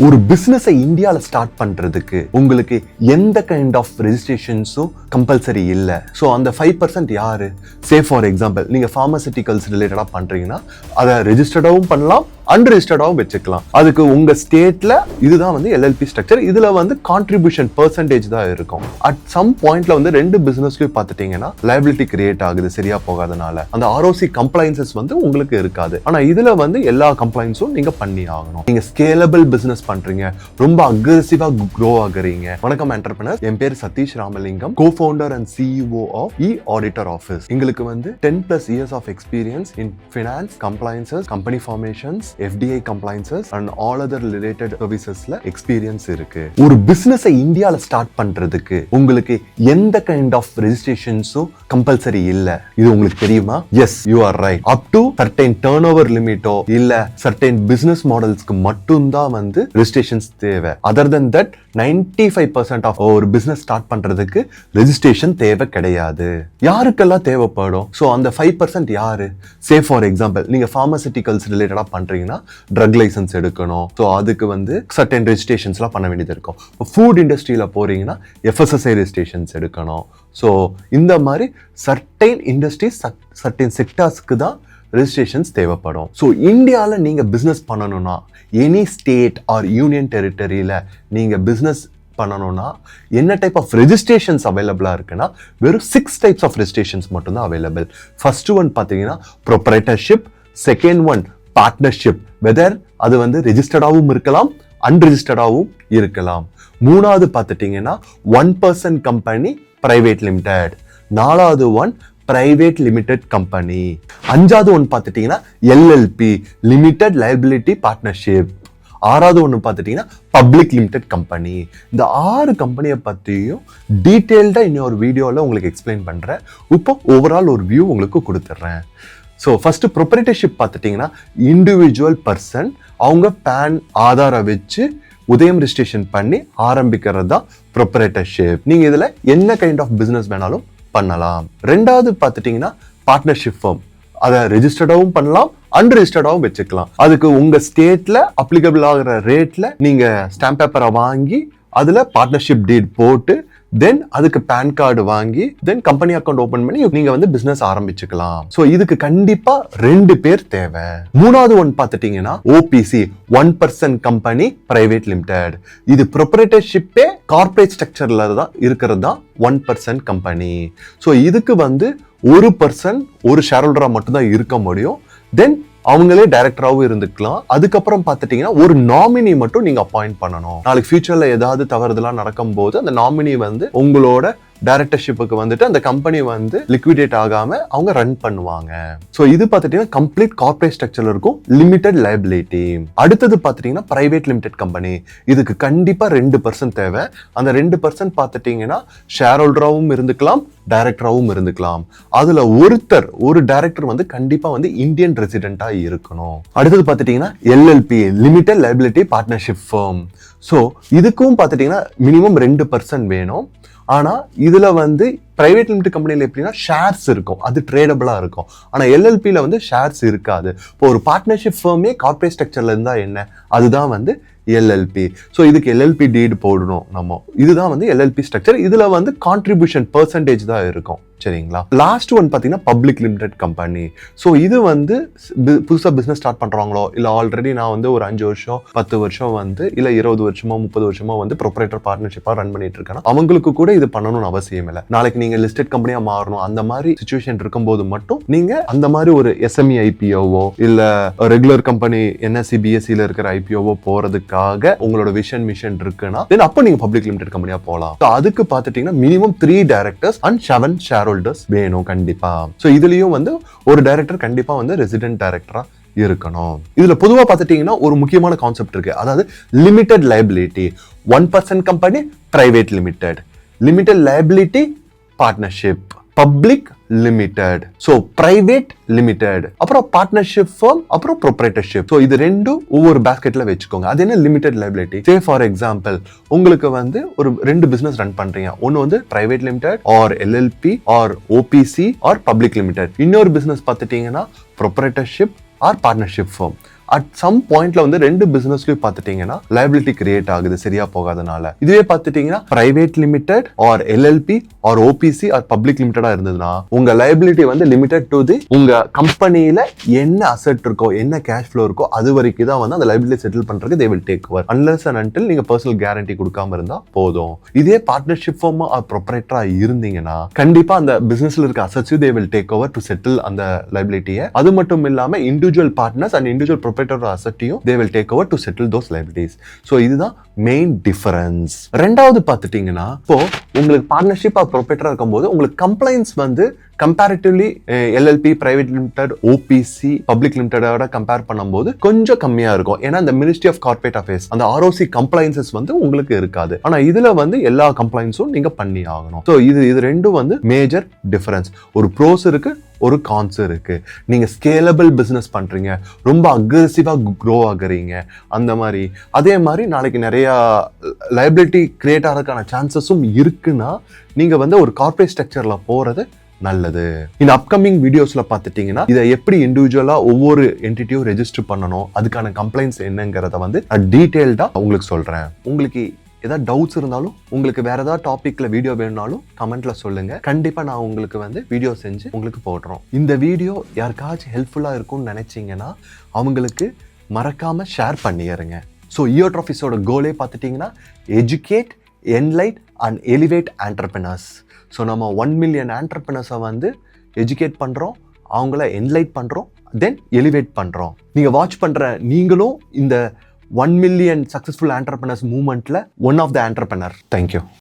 ஒரு பிசினஸை இந்தியால ஸ்டார்ட் பண்றதுக்கு உங்களுக்கு எந்த கைண்ட் ஆஃப் ரெஜிஸ்ட்ரேஷன்ஸும் கம்பல்சரி இல்லை. ஸோ அந்த 5% யாரு? சே ஃபார் எக்ஸாம்பிள் நீங்க ஃபார்மசிட்டிகல்ஸ் ரிலேட்டடா பண்றீங்கன்னா அதை ரெஜிஸ்டர்டாகவும் பண்ணலாம், அன்ரெஜிஸ்டர்டாகவும் வச்சுக்கலாம். அதுக்கு உங்க ஸ்டேட்ல இதுதான் வந்து எல்எல்பி ஸ்ட்ரக்சர். இதுல வந்து கான்ட்ரிபியூஷன் பெர்சன்டேஜ் தான் இருக்கும். அட் சம் பாயிண்ட்ல வந்து ரெண்டு பிசினஸ்லயும் பார்த்துட்டீங்கன்னா லைபிலிட்டி கிரியேட் ஆகுது சரியா போகாதனால. அந்த ஆர்ஓசி கம்ப்ளைன்சஸ் வந்து உங்களுக்கு இருக்காது. ஆனா இதுல வந்து எல்லா கம்ப்ளைன்ஸும் நீங்க பண்ணி ஆகணும். நீங்க ஸ்கேலபிள் பிசினஸ் பண்றீங்க, ரொம்ப அக்ரெசிவா க்ரோ ஆகுறீங்க. வணக்கம் என்டர்பிரனர், என் பேர் Satish Ramalingam, co-founder and CEO of eAuditor office. எங்களுக்கு வந்து 10+ years of experience in finance, compliances, company formations, FDA compliances and all other related servicesல எக்ஸ்பீரியன்ஸ் இருக்கு. ஒரு பிசினஸை இந்தியால ஸ்டார்ட் பண்றதுக்கு உங்களுக்கு எந்த கைண்ட் ஆஃப் ரெஜிஸ்ட்ரேஷன்ஸும் கம்பல்சரி இல்ல. இது உங்களுக்கு தெரியுமா? Yes, you are right. Up to certain turn over லிமிட்டோ இல்ல சர்டைன் பிசினஸ் மாடல்ஸ்க்கு மட்டும்தான் வந்து ரெஜிஸ்ட்ரேஷன்ஸ் தேவை. அதர் தென் தட் 95% ஆஃப் ஒரு பிசினஸ் ஸ்டார்ட் பண்றதுக்கு ரெஜிஸ்ட்ரேஷன் தேவை கிடையாது. யாருக்கெல்லாம் தேவைப்படும்? ஸோ அந்த 5% யாரு? சே ஃபார் எக்ஸாம்பிள் நீங்க ஃபார்மசிட்டிகல்ஸ் ரிலேட்டடா பண்றீங்கன்னா ட்ரக் லைசன்ஸ் எடுக்கணும். ஸோ அதுக்கு வந்து சர்டன் ரெஜிஸ்ட்ரேஷன்ஸ்லாம் பண்ண வேண்டியது இருக்கும். ஃபுட் இண்டஸ்ட்ரியில போறீங்கன்னா FSSAI ரெஜிஸ்ட்ரேஷன்ஸ் எடுக்கணும். ஸோ இந்த மாதிரி சர்டைன் இண்டஸ்ட்ரீஸ் சர்டைன் செக்டார்ஸ்க்கு தான் ரெஜிஸ்ட்ரேஷன்ஸ் தேவைப்படும். ஸோ இந்தியாவில் நீங்கள் பிஸ்னஸ் பண்ணணும்னா எனி ஸ்டேட் ஆர் யூனியன் டெரிட்டரியில் நீங்கள் பிஸ்னஸ் பண்ணணும்னா என்ன டைப் ஆஃப் ரெஜிஸ்ட்ரேஷன்ஸ் அவைலபிளாக இருக்குன்னா வெறும் 6 டைப்ஸ் ஆஃப் ரெஜிஸ்ட்ரேஷன்ஸ் மட்டும்தான் அவைலபிள். ஃபர்ஸ்ட் ஒன் பார்த்தீங்கன்னா proprietorship, second one partnership, whether அது வந்து ரெஜிஸ்டர்டாகவும் இருக்கலாம், அன்ரெஜிஸ்டர்டாகவும் இருக்கலாம். மூணாவது பார்த்துட்டீங்கன்னா 1% கம்பெனி பிரைவேட் லிமிடெட், நாலாவது ஒன் பிரைவேட் லிமிடெட் கம்பெனி, அஞ்சாவது ஒன்று பார்த்துட்டீங்கன்னா LLP லிமிடெட் லைபிலிட்டி பார்ட்னர்ஷிப், ஆறாவது ஒன்று பார்த்துட்டீங்கன்னா பப்ளிக் லிமிடெட் கம்பெனி. இந்த 6 கம்பெனியை பற்றியும் டீட்டெயில்டாக இன்னொரு வீடியோவில் உங்களுக்கு எக்ஸ்பிளைன் பண்ணுறேன். இப்போ ஓவரால் ஒரு வியூ உங்களுக்கு கொடுத்துட்றேன். ஸோ ஃபர்ஸ்ட் ப்ரொப்ரைட்டர்ஷிப் பார்த்துட்டீங்கன்னா இண்டிவிஜுவல் பர்சன் அவங்க பேன் ஆதாரை வச்சு உதயம் ரெஜிஸ்ட்ரேஷன் பண்ணி ஆரம்பிக்கிறது தான் ப்ரொப்ரைட்டர்ஷிப். நீங்கள் இதில் என்ன கைண்ட் ஆஃப் பிஸ்னஸ் வேணாலும் பண்ணலாம். ரெண்டாவது பார்த்துட்டீங்கன்னா பார்ட்னர்ஷிப் ஃபார்ம், அதை ரெஜிஸ்டர்டாகவும் பண்ணலாம், அன்ரெஜிஸ்டர்டாகவும் வச்சுக்கலாம். அதுக்கு உங்க ஸ்டேட்ல அப்ளிகபிள் ஆகிற ரேட்ல நீங்க ஸ்டாம்ப் பேப்பரை வாங்கி அதுல பார்ட்னர்ஷிப் டீட் போட்டு தென் அதுக்கு பேன் கார்டு வாங்கி தென் கம்பெனி அக்கௌண்ட் ஓபன் பண்ணி நீங்க வந்து பிசினஸ் ஆரம்பிச்சுக்கலாம். சோ இதுக்கு கண்டிப்பா 2 பேர் தேவை. மூணாவது ஒன் பார்த்துட்டீங்கன்னா OPC 1% கம்பெனி பிரைவேட் லிமிடெட். இது ப்ரொப்ரைட்டர்ஷிப்பே கார்ப்பரேட் ஸ்ட்ரக்சர்ல தான் இருக்கிறது தான் 1% கம்பெனி. ஸோ இதுக்கு வந்து ஒரு பர்சன் ஒரு ஷேர் ஹோல்டரா மட்டும்தான் இருக்க முடியும். தென் அவங்களே டைரக்டராகவும் இருந்துக்கலாம். அதுக்கப்புறம் பார்த்துட்டீங்கன்னா ஒரு நாமினி மட்டும் நீங்க அப்பாயிண்ட் பண்ணணும். நாளைக்கு ஃபியூச்சர்ல ஏதாவது தவறுதெல்லாம் நடக்கும் போது அந்த நாமினி வந்து உங்களோட டைரக்டர்ஷிப்புக்கு வந்துட்டு அந்த கம்பெனி வந்து லிக்விடேட் ஆகாம அவங்க ரன் பண்ணுவாங்க. ஸோ இது பார்த்துட்டீங்கன்னா கம்ப்ளீட் கார்ப்பரேட் ஸ்ட்ரக்சர்ல இருக்கும் லிமிடெட் லைபிலிட்டி. அடுத்தது பார்த்துட்டீங்கன்னா பிரைவேட் லிமிடெட் கம்பெனி. இதுக்கு கண்டிப்பா 2% தேவை. அந்த 2% பார்த்துட்டீங்கன்னா ஷேர் ஹோல்டராகவும் இருந்துக்கலாம், டைரக்டராகவும் இருந்துக்கலாம். அதுல ஒரு டைரக்டர் வந்து கண்டிப்பா வந்து இந்தியன் ரெசிடென்டா இருக்கணும். அடுத்தது பார்த்துட்டீங்கன்னா LLP limited liability partnership firm. So இதுக்கும் பார்த்துட்டீங்கன்னா மினிமம் 2% வேணும். ஆனா இதுல வந்து பிரைவேட் லிமிடெட் கம்பெனில எப்படின்னா ஷேர்ஸ் இருக்கும், அது ட்ரேடபிளா இருக்கும். ஆனா LLPல வந்து ஷேர்ஸ் இருக்காது. இப்போ ஒரு பார்ட்னர்ஷிப் ஃபார்மே கார்ப்பரேட் ஸ்ட்ரக்சர்ல இருந்தா என்ன, அதுதான் வந்து LLP. ஸோ இதுக்கு LLP டீட் போடணும் நம்ம. இதுதான் வந்து LLP ஸ்ட்ரக்சர். இதுல வந்து கான்ட்ரிபியூஷன் பெர்சன்டேஜ் தான் இருக்கும். சரிங்களா? லாஸ்ட் ஒன் பார்த்தீங்கன்னா பப்ளிக் லிமிடெட் கம்பெனி. ஸோ இது வந்து புதுசாக பிஸ்னஸ் ஸ்டார்ட் பண்ணுறாங்களோ இல்லை ஆல்ரெடி நான் வந்து ஒரு 5 வருஷம் 10 வருஷம் வந்து இல்லை 20 வருஷமோ 30 வருஷமோ வந்து ப்ரொப்ரைட்டர் பார்ட்னர்ஷிப்பாக ரன் பண்ணிட்டு இருக்கேன், அவங்களுக்கு கூட இது பண்ணணும்னு அவசியம் இல்லை. நாளைக்கு நீங்கள் லிஸ்டட் கம்பெனியாக மாறணும் அந்த மாதிரி சுச்சுவேஷன் இருக்கும்போது மட்டும் நீங்கள் அந்த மாதிரி ஒரு SME IPOவோ இல்லை ரெகுலர் கம்பெனி NSE BSEல இருக்கிற IPOவோ போகிறதுக்காக உங்களோட விஷன் மிஷன் இருக்குன்னா தென் அப்போ நீங்கள் பப்ளிக் லிமிடெட் கம்பெனியாக போகலாம். அதுக்கு பார்த்துட்டீங்கன்னா minimum 3 directors and 7 share holders வேணும் கண்டிப்பா. சோ இதுலயும் வந்து ஒரு டைரக்டர் கண்டிப்பா வந்து ரெசிடென்ட் டைரக்டரா இருக்கணும். இதுல பொதுவா பார்த்துட்டீங்கன்னா ஒரு முக்கியமான கான்செப்ட் இருக்கு. அதாவது limited liability 1% company private limited, limited liability partnership, public limited, so private limited, அப்புறம் பார்ட்னர்ஷிப் ஃபார்ம், அப்புறம் ப்ரொப்ரைட்டர்ஷிப். சோ இது ரெண்டும் ஒவ்வொரு பேஸ்கெட்ல வச்சுக்கோங்க. அது என்ன limited liability? Say for example உங்களுக்கு வந்து ஒரு 2 பிசினஸ் ரன் பண்றீங்க. ஒன்னு வந்து private limited or LLP or OPC or public limited. இன்னொரு பிசினஸ் பார்த்துட்டீங்கன்னா proprietorship or partnership firm. At some பாயிண்ட்ல வந்து ரெண்டு பிசினஸ்லயும் பார்த்துட்டீங்கன்னா லைபிலிட்டி கிரியேட் ஆகுது சரியா போகாதனால. இதுவே பார்த்துட்டீங்கன்னா private limited or LLP or OPC or public லிமிடெடா இருந்ததுன்னா உங்க லைபிலிட்டி வந்து லிமிடெட் டு தி உங்க கம்பெனியில என்ன அசெட் இருக்கோ என்ன கேஷ் ஃப்ளோ இருக்கோ அது வரைக்கும் தான் வந்து அந்த லைபிலிட்டி செட்டில் பண்றதுக்கு they will take over unless and until நீங்க பர்சனல் கேரண்டி கொடுக்காம இருந்தா போதும். இதே பார்ட்னர்ஷிப் ஃபார்மா ஆர் ப்ரொப்ரைட்டரா இருந்தீங்கன்னா கண்டிப்பா அந்த பிசினஸ்ல இருக்க assets they will take over to settle அந்த லைபிலிட்டியை. அது மட்டும் இல்லாம individual partners and individual proprietor அசெட்டையும் they will take over to settle those liabilities. So இதுதான் மெயின் டிஃபரன்ஸ். ரெண்டாவது பார்த்துட்டீங்கன்னா இப்போ உங்களுக்கு பார்ட்னர்ஷிப் ஆர் ப்ரொப்ரைட்டரா இருக்கும்போது உங்களுக்கு கம்ப்ளைண்ட்ஸ் வந்து comparatively LLP private limited OPC public லிமிடெடோட கம்பேர் பண்ணும்போது கொஞ்சம் கம்மியா இருக்கும். ஏன்னா இந்த மினிஸ்ட்ரி ஆஃப் கார்ப்பரேட் அஃபேர்ஸ் அந்த ஆர்ஓசி கம்ப்ளைன்சஸ் வந்து உங்களுக்கு இருக்காது. ஆனா இதுல வந்து எல்லா கம்ப்ளைண்ட்ஸும் நீங்க பண்ணி ஆகணும். ஸோ இது ரெண்டும் வந்து மேஜர் டிஃபரன்ஸ். ஒரு ப்ரோஸ் இருக்கு ஒரு கான்ஸ் இருக்கு. நீங்க ஸ்கேலபிள் பிசினஸ் பண்றீங்க ரொம்ப அக்ரெசிவா க்ரோ ஆகுறீங்க அந்த மாதிரி. அதே மாதிரி நாளைக்கு நிறைய லைபிலிட்டி கிரியேட் ஆகிறதுக்கான சான்சஸும் இருக்குன்னா நீங்க வந்து ஒரு கார்ப்பரேட் ஸ்ட்ரக்சர்ல போறது நல்லது. இந்த அப்கமிங் வீடியோஸ்ல பார்த்துட்டீங்கன்னா இதை எப்படி இண்டிவிஜுவலா ஒவ்வொரு என்டிட்டியும் ரெஜிஸ்டர் பண்ணணும் அதுக்கான கம்ப்ளைண்ட்ஸ் என்னங்கிறத வந்து டீடைல்டா உங்களுக்கு சொல்றேன். உங்களுக்கு ஏதாவது டவுட்ஸ் இருந்தாலும் உங்களுக்கு வேற ஏதாவது டாபிக்ல வீடியோ வேணும்னாலும் கமெண்ட்ல சொல்லுங்க. கண்டிப்பா நான் உங்களுக்கு வந்து வீடியோ செஞ்சு உங்களுக்கு போடுறோம். இந்த வீடியோ யாருக்காச்சும் ஹெல்ப்ஃபுல்லா இருக்கும்னு நினைச்சீங்கன்னா அவங்களுக்கு மறக்காம ஷேர் பண்ணிடுங்க. ஸோ eAuditor ஆஃபீஸோட கோலே பார்த்துட்டீங்கன்னா educate என்லைட் and elevate entrepreneurs. So நம்ம 1 மில்லியன் ஆண்டர்பிரினர்ஸை வந்து எஜுகேட் பண்ணுறோம், அவங்கள என்லைட் பண்ணுறோம், தென் எலிவேட் பண்ணுறோம். நீங்கள் வாட்ச் பண்ணுற நீங்களும் இந்த 1 மில்லியன் சக்ஸஸ்ஃபுல் ஆண்டர்பிரினர்ஸ் மூவ்மெண்ட்டில் one of the entrepreneur. Thank you.